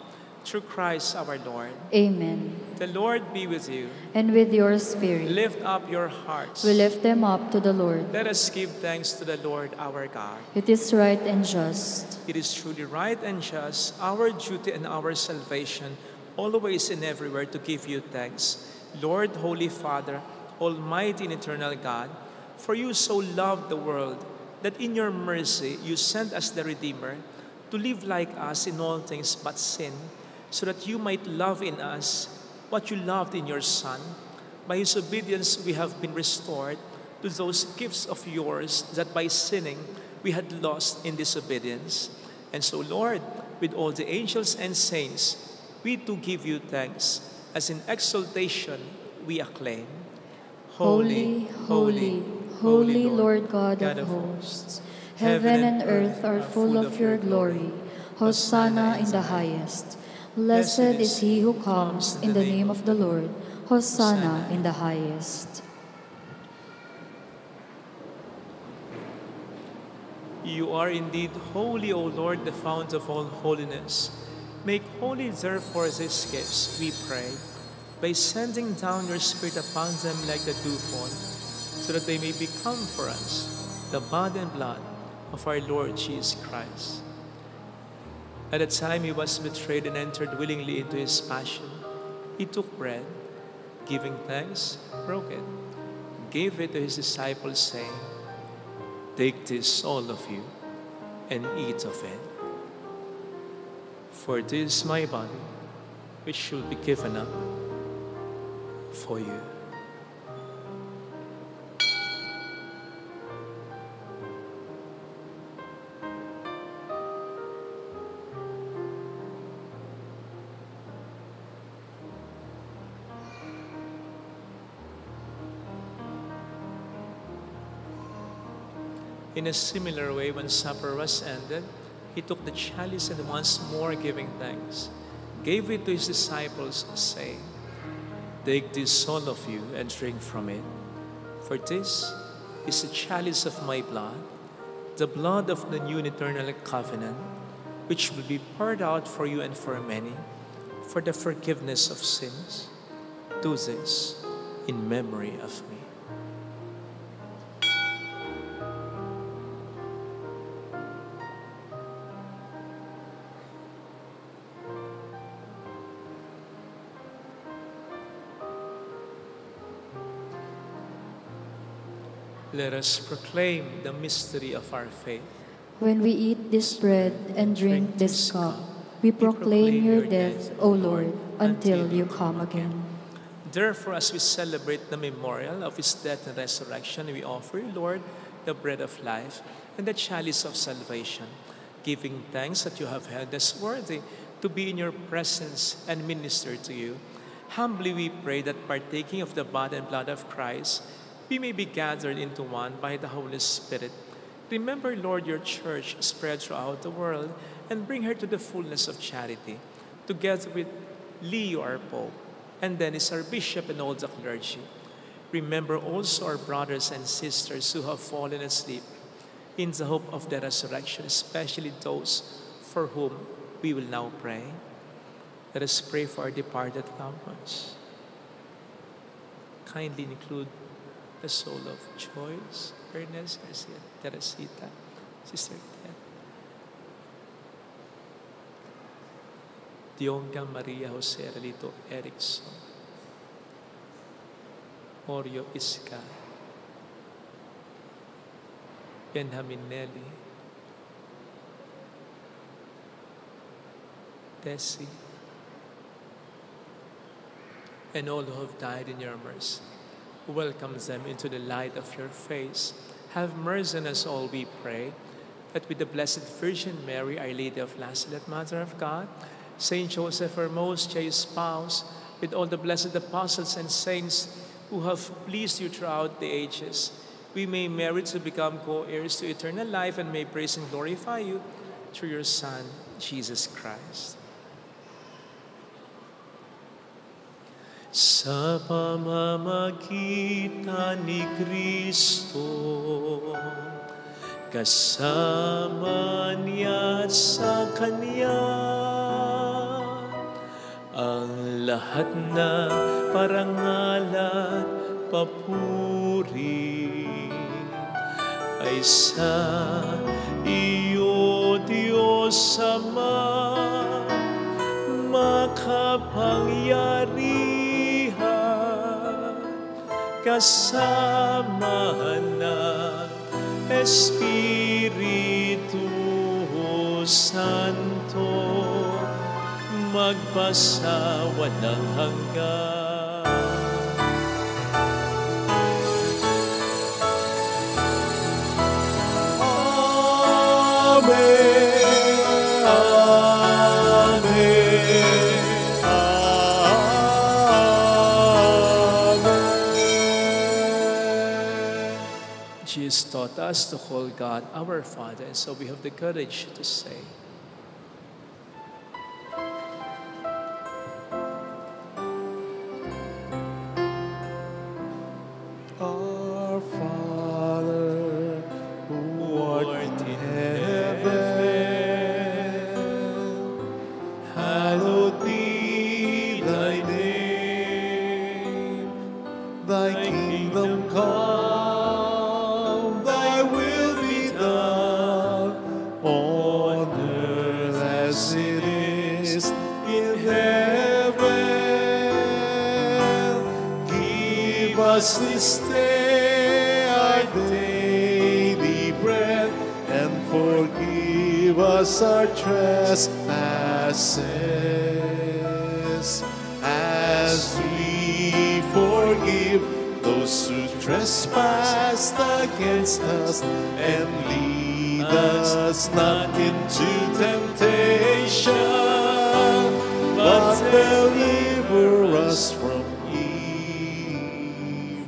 Through Christ our Lord. Amen. The Lord be with you. And with your spirit. Lift up your hearts. We lift them up to the Lord. Let us give thanks to the Lord our God. It is right and just. It is truly right and just, our duty and our salvation, always and everywhere to give you thanks. Lord, Holy Father, Almighty and eternal God, for you so loved the world that in your mercy you sent us the Redeemer to live like us in all things but sin, so that you might love in us what you loved in your Son. By his obedience we have been restored to those gifts of yours that by sinning we had lost in disobedience. And so, Lord, with all the angels and saints, we too give you thanks, as in exaltation we acclaim. Holy, holy, holy Lord God of hosts, heaven and earth are full of your glory. Hosanna in the highest. Blessed is he who comes in the name of the Lord. Hosanna in the highest. You are indeed holy, O Lord, the fount of all holiness. Make holy, therefore, these gifts, we pray, by sending down your Spirit upon them like the dewfall, so that they may become for us the body and blood of our Lord Jesus Christ. At the time he was betrayed and entered willingly into his passion, he took bread, giving thanks, broke it, gave it to his disciples, saying, "Take this, all of you, and eat of it. For this is my body, which shall be given up for you." In a similar way, when supper was ended, he took the chalice and once more giving thanks, gave it to his disciples, saying, "Take this, all of you, and drink from it. For this is the chalice of my blood, the blood of the new and eternal covenant, which will be poured out for you and for many, for the forgiveness of sins. Do this in memory of me." Let us proclaim the mystery of our faith. When we eat this bread and drink this cup, we proclaim your death, O Lord, until you come again. Therefore, as we celebrate the memorial of his death and resurrection, we offer you, Lord, the bread of life and the chalice of salvation, giving thanks that you have held us worthy to be in your presence and minister to you. Humbly we pray that, partaking of the body and blood of Christ, we may be gathered into one by the Holy Spirit. Remember, Lord, your church spread throughout the world, and bring her to the fullness of charity, together with Leo, our Pope, and Dennis, our Bishop, and all the clergy. Remember also our brothers and sisters who have fallen asleep in the hope of the resurrection, especially those for whom we will now pray. Let us pray for our departed loved ones. Kindly include the soul of Joyce, Ernest, Garcia, Teresita, Sister Ted, Dionga Maria Jose Relito Erickson, Oreo Iska, Benjamin Nelly, Desi, and all who have died in your mercy. Welcome them into the light of your face. Have mercy on us all, we pray, that with the Blessed Virgin Mary, Our Lady of Lazaret, Mother of God, Saint Joseph, her most chaste spouse, with all the blessed apostles and saints who have pleased you throughout the ages, we may merit to become co-heirs to eternal life and may praise and glorify you through your Son, Jesus Christ. Sa pamamagitan ni Kristo, kasama niya at sa Kanya, ang lahat na parangal at papuri ay sa iyo, Diyos Ama, makapangyarihan, kasama ng Espiritu Santo, magpasawa ng hanggan. Amen. Amen. Jesus taught us to call God our Father, and so we have the courage to say, Our Father, who art in heaven, hallowed be thy name. Thy kingdom come, thy will be done, on earth as it is in heaven. Give us this day our daily bread, and forgive us our trespasses, as we forgive those who trespass against us. And lead us not into temptation, but deliver us from evil.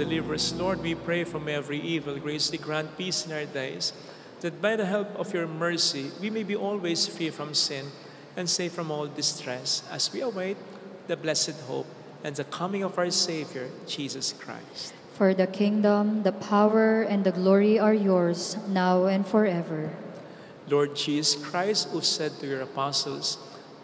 deliver us, Lord, we pray, from every evil. Graciously grant peace in our days, that by the help of your mercy, we may be always free from sin and safe from all distress, as we await the blessed hope and the coming of our Savior, Jesus Christ. For the kingdom, the power, and the glory are yours, now and forever. Lord Jesus Christ, who said to your apostles,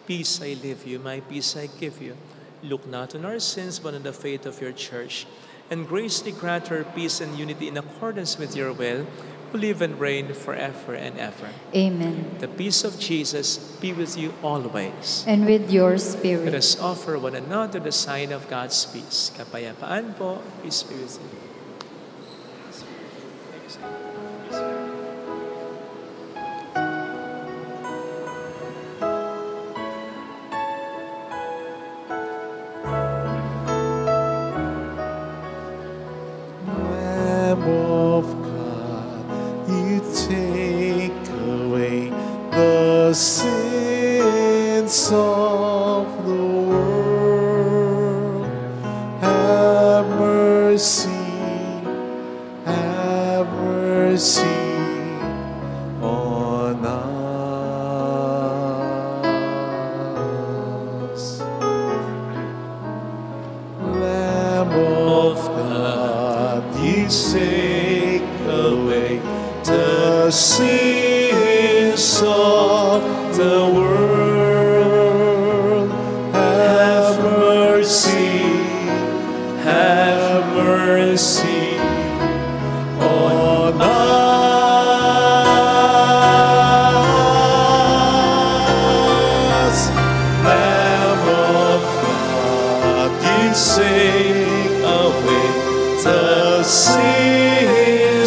"Peace I leave you, my peace I give you," look not on our sins, but on the faith of your church, and graciously grant her peace and unity in accordance with your will, who live and reign forever and ever. Amen. The peace of Jesus be with you always. And with your Let spirit. us offer one another the sign of God's peace. Kapayapaan po, peace be with you. Lamb of God, you take away the sins of the world. Have mercy, have mercy on us. Lamb of God, you take away the sins of the world. Have mercy, have mercy on us. Lamb of God, you say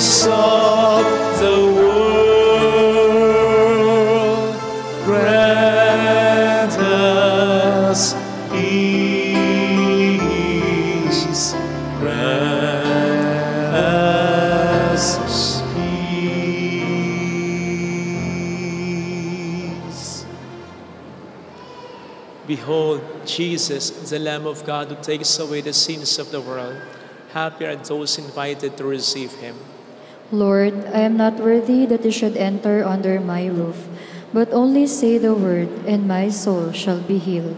cares of the world. Grant us peace. Grant us peace. Behold, Jesus, the Lamb of God who takes away the sins of the world. Happy are those invited to receive him. Lord, I am not worthy that you should enter under my roof, but only say the word, and my soul shall be healed.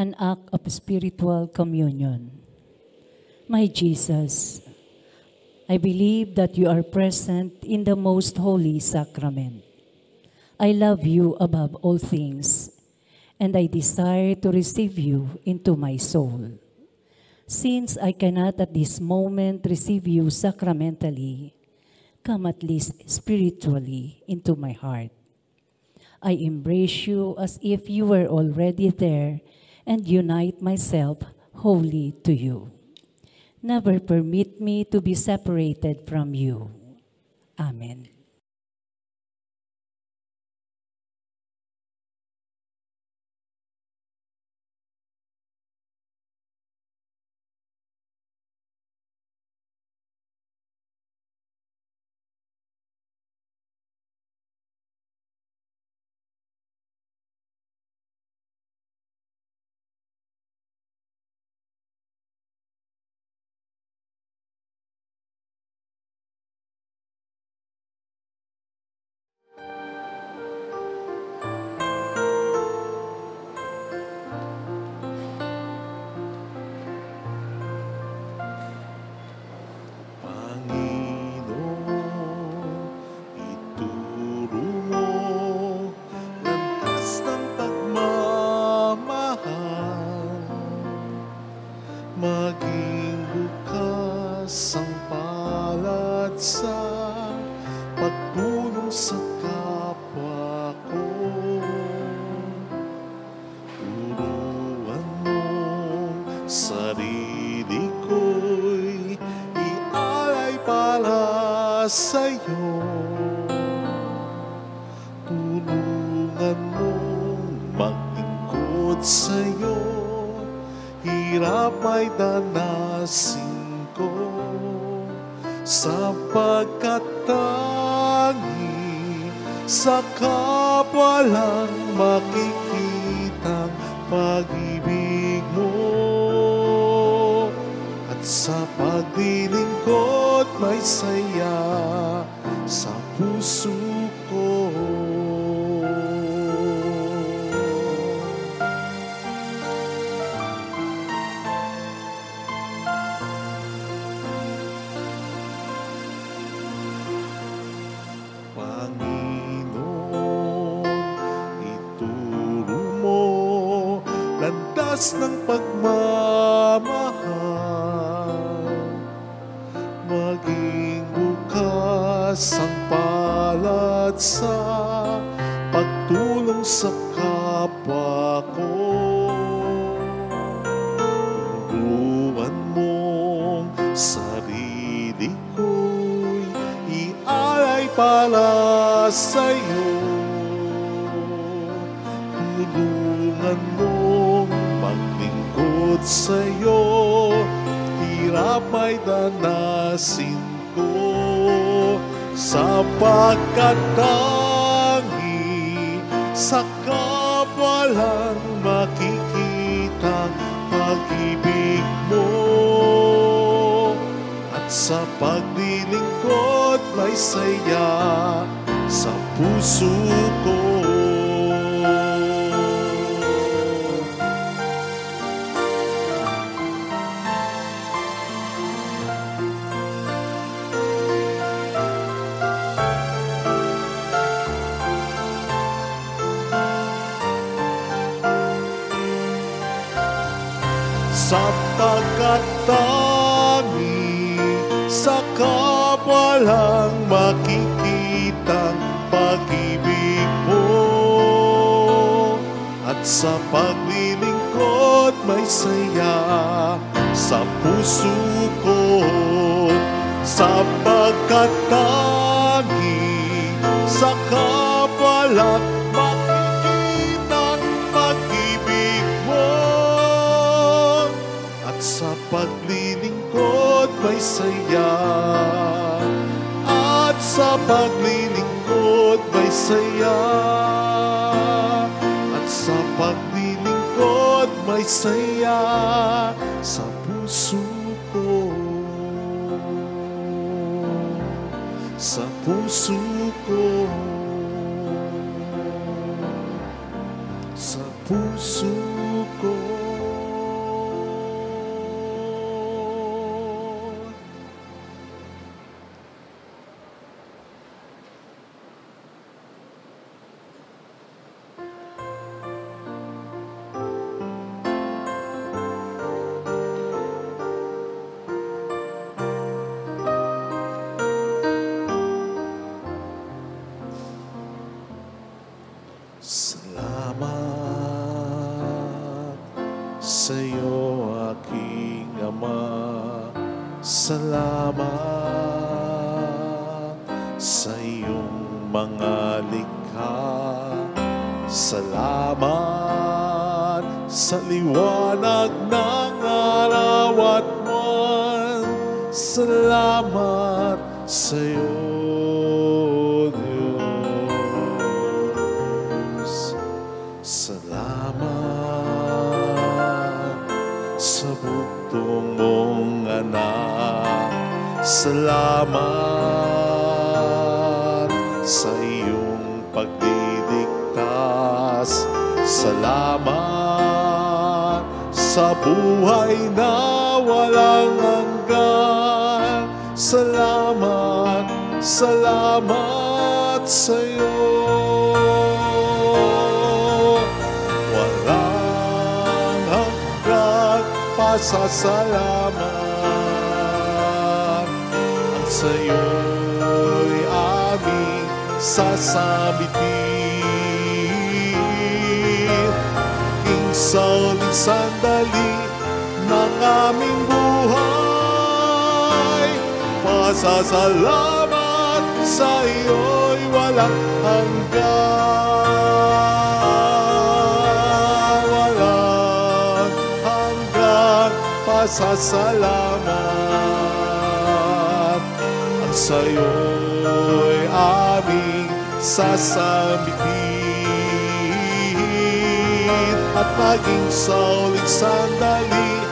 An act of spiritual communion. My Jesus, I believe that you are present in the most holy sacrament. I love you above all things, and I desire to receive you into my soul. Since I cannot at this moment receive you sacramentally, come at least spiritually into my heart. I embrace you as if you were already there and unite myself wholly to you. Never permit me to be separated from you. Amen. sa'yo. Tulungan mong maglingkod sa'yo. Hirap ay danasin ko, sapagkat tangi sa kapwa lang makikitang pag-ibig mo. At sa paglilingkod may saya sa puso ko. Panginoon, ituro mo landas ng pagmamahal, maging bukas ang palad sa pagtulong sa kapwa ko. Turuan mong sarili ko'y ialay para sa'yo. Tulungan mong maglingkod sa'yo, hirap ay danasin ko, sapagkat tangi sa kapwa lang makikitang pag-ibig mo. At sa paglilingkod may saya sa puso ko. sapagkat tangi sa kapwa lang makikitang pag-ibig mo, at sa paglilingkod may saya sa puso ko, sapagkat tangi sa kapwa lang makikitang pag-ibig mo, at sa paglilingkod may saya, at sa paglilingkod may saya, at sa paglilingkod may saya sa puso ko, sa puso ko, sa puso ko. Salamat sa'yo, aking Ama. Salamat sa iyong mga likha. Salamat sa liwanag ng araw at buwan. Salamat sa'yo, sa buktong mong anak. Salamat sa iyong pagliligtas. Salamat sa buhay na walang hanggan. Salamat, salamat sa iyo. Pasasalamat at sa'yo'y aming sasabitin. Sa uling sandali ng aming buhay, pasasalamat sa iyo'y walang hanggan. Pasasalamat at sa'yo'y aming sasambitin, at maging sa uling sandali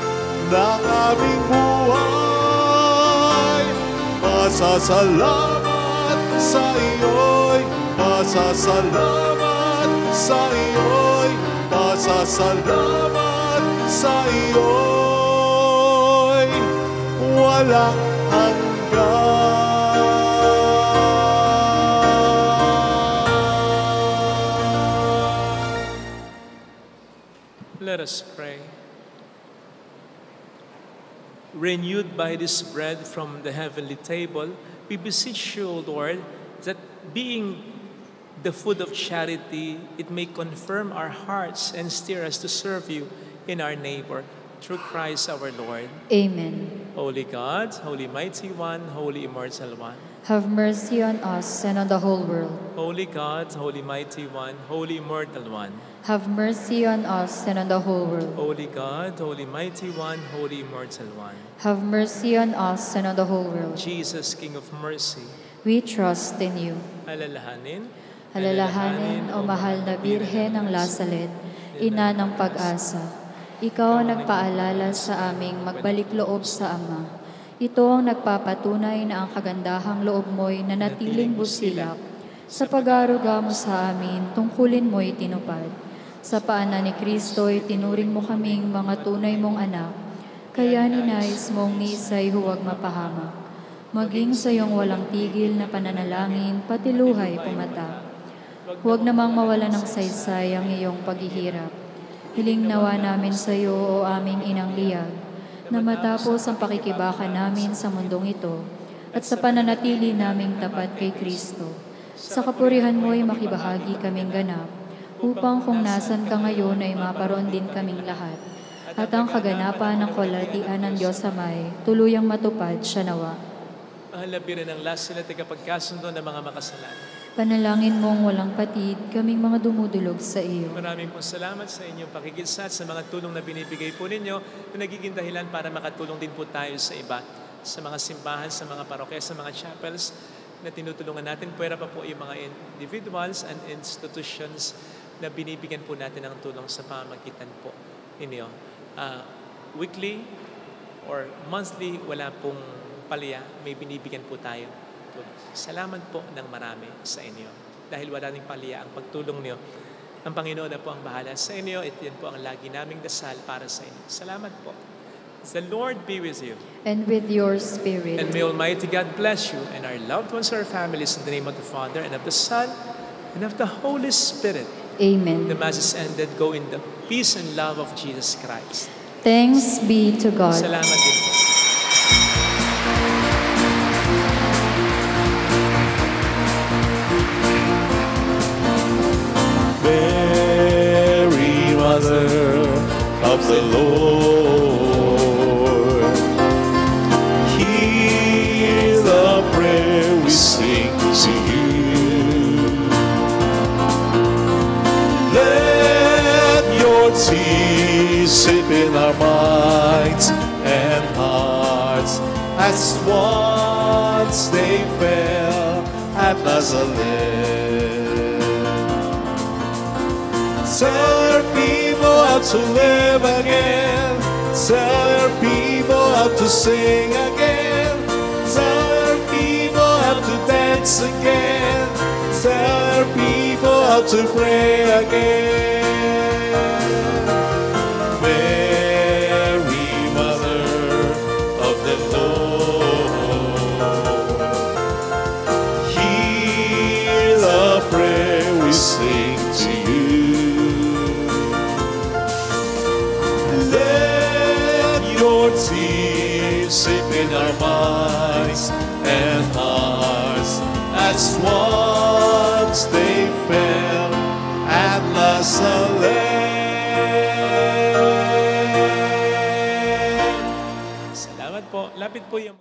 ng aming buhay, pasasalamat sa iyo'y, pasasalamat sa iyo'y, pasasalamat sa iyo'y walang hanggan. Let us pray. Renewed by this bread from the heavenly table, we beseech you, O Lord, that being the food of charity, it may confirm our hearts and steer us to serve you in our neighbor. Through Christ our Lord. Amen. Holy God, Holy Mighty One, Holy Immortal One, have mercy on us and on the whole world. Holy God, Holy Mighty One, Holy Immortal One, have mercy on us and on the whole world. Holy God, Holy Mighty One, Holy Immortal One, have mercy on us and on the whole world. Jesus, King of Mercy, we trust in you. alalahanin, Alalahanin, O mahal na Birhen ng Lazaret, ina ng pag-asa. Ikaw ang nagpaalala sa aming magbalik loob sa Ama. Ito ang nagpapatunay na ang kagandahang loob mo'y nanatiling busilak. Sa pag-aaruga mo sa amin, tungkulin mo'y tinupad. Sa paanan ni Kristo'y tinuring mo kaming mga tunay mong anak. Kaya ninais mong nisa'y huwag mapahamak. Maging sa iyong walang tigil na pananalangin, pati luhay pumatak. Huwag namang mawala ng saysay ang iyong paghihirap. Hiling nawa namin sa iyo, o aming inang liyag, na matapos ang pakikibaka namin sa mundong ito, at sa pananatili naming tapat kay Kristo, sa kapurihan mo'y makibahagi kaming ganap, upang kung nasan ka ngayon ay maparoon din kaming lahat, at ang kaganapan ng kalwalhatian ng Diyos Amay, tuluyang matupad siya nawa. Mahal na birin ang lahat sila tagapagkasundo ng mga makasalanan. Panalangin mong walang patid, kaming mga dumudulog sa iyo. Maraming pong salamat sa inyong pakikisat, sa mga tulong na binibigay po ninyo, na nagiging dahilan para makatulong din po tayo sa iba, sa mga simbahan, sa mga parokya, sa mga chapels na tinutulungan natin. Pwera pa po yung mga individuals and institutions na binibigyan po natin ng tulong sa pamamagitan po ninyo. Weekly or monthly, wala pong palya, may binibigyan po tayo. Salamat po ng marami sa inyo. Dahil wala ning palya ang pagtulong niyo. Ang Panginoon na po ang bahala sa inyo at yan po ang lagi naming dasal para sa inyo. Salamat po. The Lord be with you. And with your spirit. And may Almighty God bless you and our loved ones, our families, in the name of the Father and of the Son and of the Holy Spirit. Amen. The Mass is ended. Go in the peace and love of Jesus Christ. Thanks be to God. Salamat din po. Mary, Mother of the Lord, hear the prayer we sing to you. Let your tears sip in our minds and hearts as once they fell at Nazareth. Tell our people how to live again. Tell our people how to sing again. Tell our people how to dance again. Tell our people how to pray again. Mary, Mother of the Lord, hear the prayer we sing to you. Your tears sip in our minds and hearts as once they fell at Nazareth. Salamat po. Lapit po yung